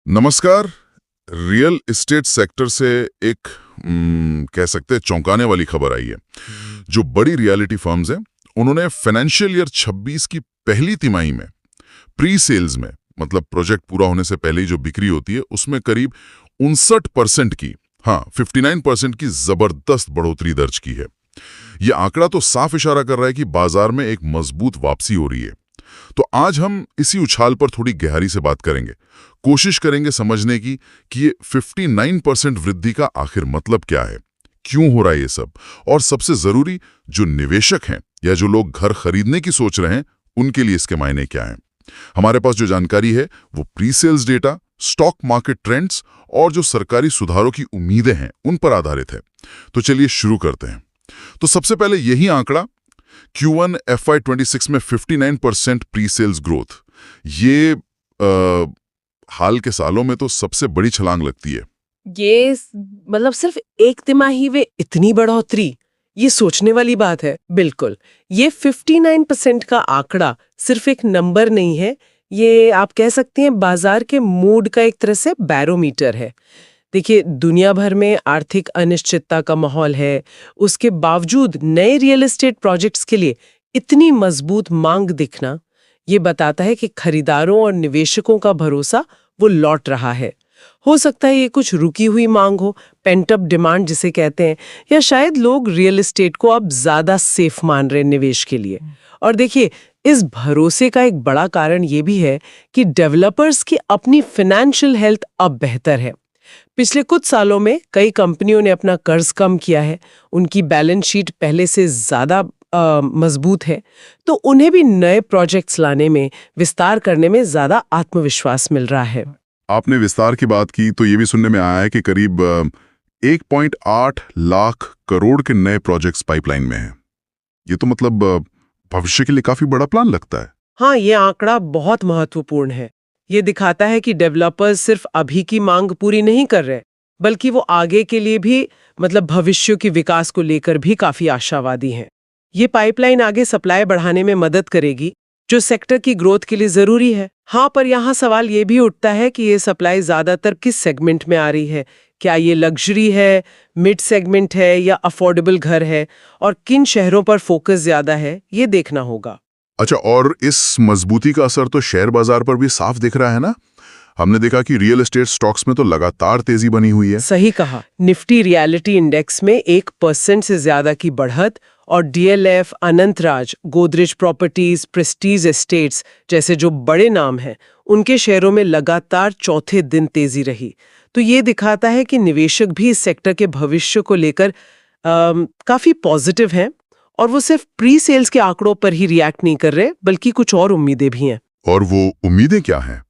नमस्कार। Real estate sector से एक कह सकते हैं चौंकाने वाली खबर आई है। जो बड़ी रियलिटी फर्म्स हैं उन्होंने फाइनेंशियल ईयर 26 की पहली तिमाही में प्री सेल्स में, मतलब प्रोजेक्ट पूरा होने से पहले ही जो बिक्री होती है उसमें करीब 59% की, 59% की जबरदस्त बढ़ोतरी दर्ज की है। यह आंकड़ा तो साफ इशारा कर रहा है कि बाजार में एक मजबूत वापसी हो रही है। तो आज हम इसी उछाल पर थोड़ी गहराई से बात करेंगे, कोशिश करेंगे समझने की कि ये 59% वृद्धि का आखिर मतलब क्या है, क्यों हो रहा है ये सब, और सबसे जरूरी जो निवेशक हैं या जो लोग घर खरीदने की सोच रहे हैं उनके लिए इसके मायने क्या हैं। हमारे पास जो जानकारी है वो pre sales data, stock market trends और जो सरकारी सुधारों की उम्मीदें हैं उन पर आधारित है। तो चलिए शुरू करते हैं। तो सबसे पहले यही आंकड़ा Q1 FY26 में 59% प्री सेल्स ग्रोथ, ये हाल के सालों में तो सबसे बड़ी छलांग लगती है। ये मतलब सिर्फ एक तिमाही में इतनी बढ़ोतरी, ये सोचने वाली बात है। बिल्कुल, ये 59% का आंकड़ा सिर्फ एक नंबर नहीं है, ये आप कह सकते हैं बाजार के मूड का एक तरह से बैरोमीटर है। देखिए, दुनिया भर में आर्थिक अनिश्चितता का माहौल है, उसके बावजूद नए रियल एस्टेट प्रोजेक्ट्स के लिए इतनी मजबूत मांग दिखना, ये बताता है कि खरीदारों और निवेशकों का भरोसा वो लौट रहा है। हो सकता है ये कुछ रुकी हुई मांग हो, पेंट अप डिमांड जिसे कहते हैं, या शायद लोग रियल एस्टेट को अब ज्यादा सेफ मान रहे हैं निवेश के लिए। और देखिए, इस भरोसे का एक बड़ा कारण ये भी है कि डेवलपर्स की अपनी फाइनेंशियल हेल्थ अब बेहतर है। पिछले कुछ सालों में कई कंपनियों ने अपना कर्ज कम किया है, उनकी बैलेंस शीट पहले से ज्यादा मजबूत है, तो उन्हें भी नए प्रोजेक्ट्स लाने में, विस्तार करने में ज्यादा आत्मविश्वास मिल रहा है। आपने विस्तार की बात की तो ये भी सुनने में आया है कि करीब 1.8 लाख करोड़ के नए प्रोजेक्ट्स पाइपलाइन में हैं। ये तो मतलब भविष्य के लिए काफी बड़ा प्लान लगता है। हाँ, ये आंकड़ा बहुत महत्वपूर्ण है। ये दिखाता है कि डेवलपर्स सिर्फ अभी की मांग पूरी नहीं कर रहे, बल्कि वो आगे के लिए भी, मतलब भविष्य के विकास को लेकर भी काफी आशावादी हैं। ये पाइपलाइन आगे सप्लाई बढ़ाने में मदद करेगी, जो सेक्टर की ग्रोथ के लिए जरूरी है। हाँ, पर यहाँ सवाल ये भी उठता है कि ये सप्लाई ज्यादातर किस सेगमेंट में आ रही है। क्या ये लग्जरी है, मिड सेगमेंट है, या अफोर्डेबल घर है, और किन शहरों पर फोकस ज्यादा है, ये देखना होगा। अच्छा, और इस मजबूती का असर तो शेयर बाजार पर भी साफ दिख रहा है ना। हमने देखा कि रियल एस्टेट स्टॉक्स में तो लगातार तेजी बनी हुई है। सही कहा। निफ्टी रियलिटी इंडेक्स में 1% से ज्यादा की बढ़त, और DLF, Anantraj, Godrej properties, Prestige estates जैसे जो बड़े नाम हैं, उनके शेयरों में लगातार चौथे दिन तेजी रही। तो ये दिखाता है कि निवेशक भी इस सेक्टर के भविष्य को लेकर काफी पॉजिटिव हैं, और वो सिर्फ प्री सेल्स के आंकड़ों पर ही रिएक्ट नहीं कर रहे, बल्कि कुछ और उम्मीदें भी हैं। और वो उम्मीदें क्या हैं?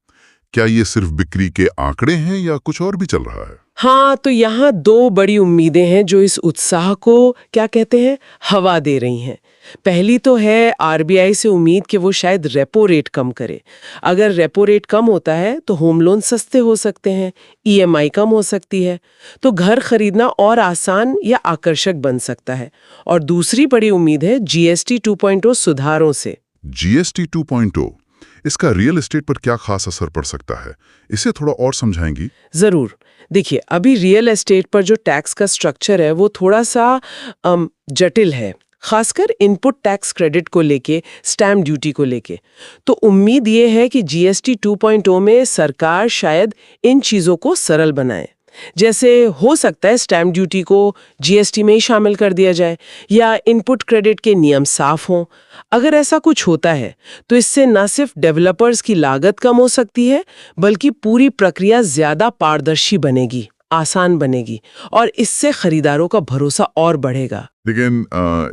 क्या ये सिर्फ बिक्री के आंकड़े हैं या कुछ और भी चल रहा है? हाँ, तो यहाँ दो बड़ी उम्मीदें हैं जो इस उत्साह को, क्या कहते हैं, हवा दे रही हैं। पहली तो है RBI से उम्मीद कि वो शायद रेपो रेट कम करे। अगर रेपो रेट कम होता है तो होम लोन सस्ते हो सकते हैं, EMI कम हो सकती है, तो घर खरीदना और आसान या आकर्षक बन सकता है। और दूसरी बड़ी उम्मीद है GST 2.0 सुधारों से। GST 2.0, इसका रियल एस्टेट पर क्या खास असर पड़ सकता है, इसे थोड़ा और समझाएंगी? जरूर। देखिए, अभी रियल एस्टेट पर जो टैक्स का स्ट्रक्चर है वो थोड़ा सा जटिल है, खासकर इनपुट टैक्स क्रेडिट को लेके, स्टैम्प ड्यूटी को लेके। तो उम्मीद ये है कि GST 2.0 में सरकार शायद इन चीजों को सरल बनाए। जैसे हो सकता है स्टैम्प ड्यूटी को GST में ही शामिल कर दिया जाए, या इनपुट क्रेडिट के नियम साफ हों। अगर ऐसा कुछ होता है तो इससे न सिर्फ डेवलपर्स की लागत कम हो सकती है, बल्कि पूरी प्रक्रिया ज्यादा पारदर्शी बनेगी, आसान बनेगी, और इससे खरीदारों का भरोसा और बढ़ेगा। लेकिन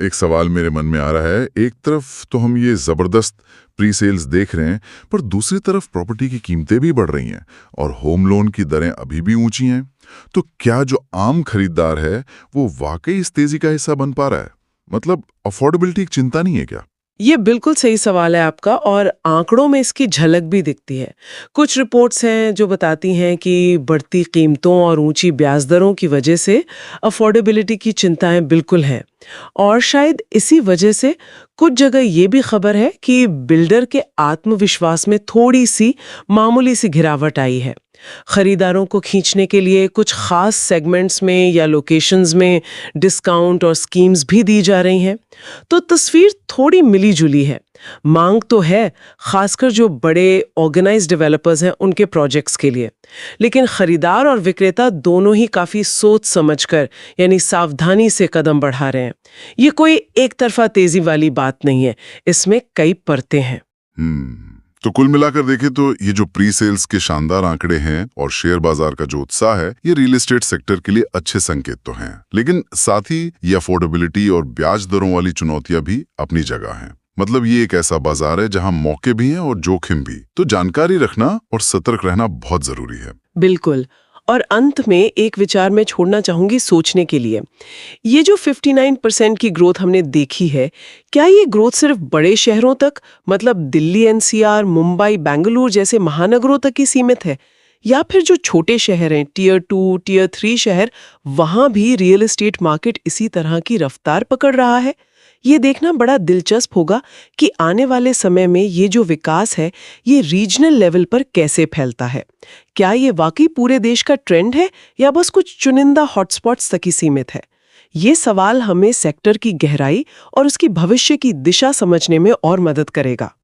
एक सवाल मेरे मन में आ रहा है। एक तरफ तो हम ये जबरदस्त प्री सेल्स देख रहे हैं, पर दूसरी तरफ प्रॉपर्टी की कीमतें भी बढ़ रही हैं और होम लोन की दरें अभी भी ऊंची हैं। तो क्या जो आम खरीदार है वो वाकई इस तेजी का हिस्सा बन पा रहा है? मतलब अफोर्डेबिलिटी एक चिंता नहीं है क्या? ये बिल्कुल सही सवाल है आपका, और आंकड़ों में इसकी झलक भी दिखती है। कुछ रिपोर्ट्स हैं जो बताती हैं कि बढ़ती कीमतों और ऊंची ब्याज दरों की वजह से अफोर्डेबिलिटी की चिंताएं बिल्कुल हैं। और शायद इसी वजह से कुछ जगह ये भी खबर है कि बिल्डर के आत्मविश्वास में थोड़ी सी मामूली सी गिरावट आई है। खरीदारों को खींचने के लिए कुछ खास सेगमेंट्स में या लोकेशंस में डिस्काउंट और स्कीम्स भी दी जा रही हैं। तो तस्वीर थोड़ी मिली-जुली है। मांग तो है, खासकर जो बड़े ऑर्गेनाइज्ड डेवलपर्स हैं उनके प्रोजेक्ट्स के लिए। लेकिन खरीदार और विक्रेता दोनों ही काफी सोच समझकर यानी सावधानी से कदम बढ़ा रहे हैं। ये कोई एक तरफा तेजी वाली बात नहीं है, इसमें कई परतें हैं। तो कुल मिलाकर देखें तो ये जो प्री सेल्स के शानदार आंकड़े हैं और शेयर बाजार का जो उत्साह है, ये रियल एस्टेट सेक्टर के लिए अच्छे संकेत तो हैं। लेकिन साथ ही ये अफोर्डेबिलिटी और ब्याज दरों वाली चुनौतियां भी अपनी जगह हैं। मतलब ये एक ऐसा बाजार है जहां मौके भी हैं और जोखिम भी। तो जानकारी रखना और सतर्क रहना बहुत जरूरी है। बिल्कुल। और अंत में एक विचार मैं छोड़ना चाहूंगी सोचने के लिए। ये जो 59% की ग्रोथ हमने देखी है, क्या ये ग्रोथ सिर्फ बड़े शहरों तक, मतलब दिल्ली एनसीआर, मुंबई, बेंगलुरु जैसे महानगरों तक ही सीमित है? या फिर जो छोटे शहर हैं, टियर 2, टियर 3 शहर, वहां भी रियल एस्टेट मार्केट इसी तरह की रफ्तार पकड़ रहा है? ये देखना बड़ा दिलचस्प होगा कि आने वाले समय में ये जो विकास है, ये रीजनल लेवल पर कैसे फैलता है। क्या ये वाकई पूरे देश का ट्रेंड है या बस कुछ चुनिंदा हॉटस्पॉट्स तक ही सीमित है? ये सवाल हमें सेक्टर की गहराई और उसकी भविष्य की दिशा समझने में और मदद करेगा।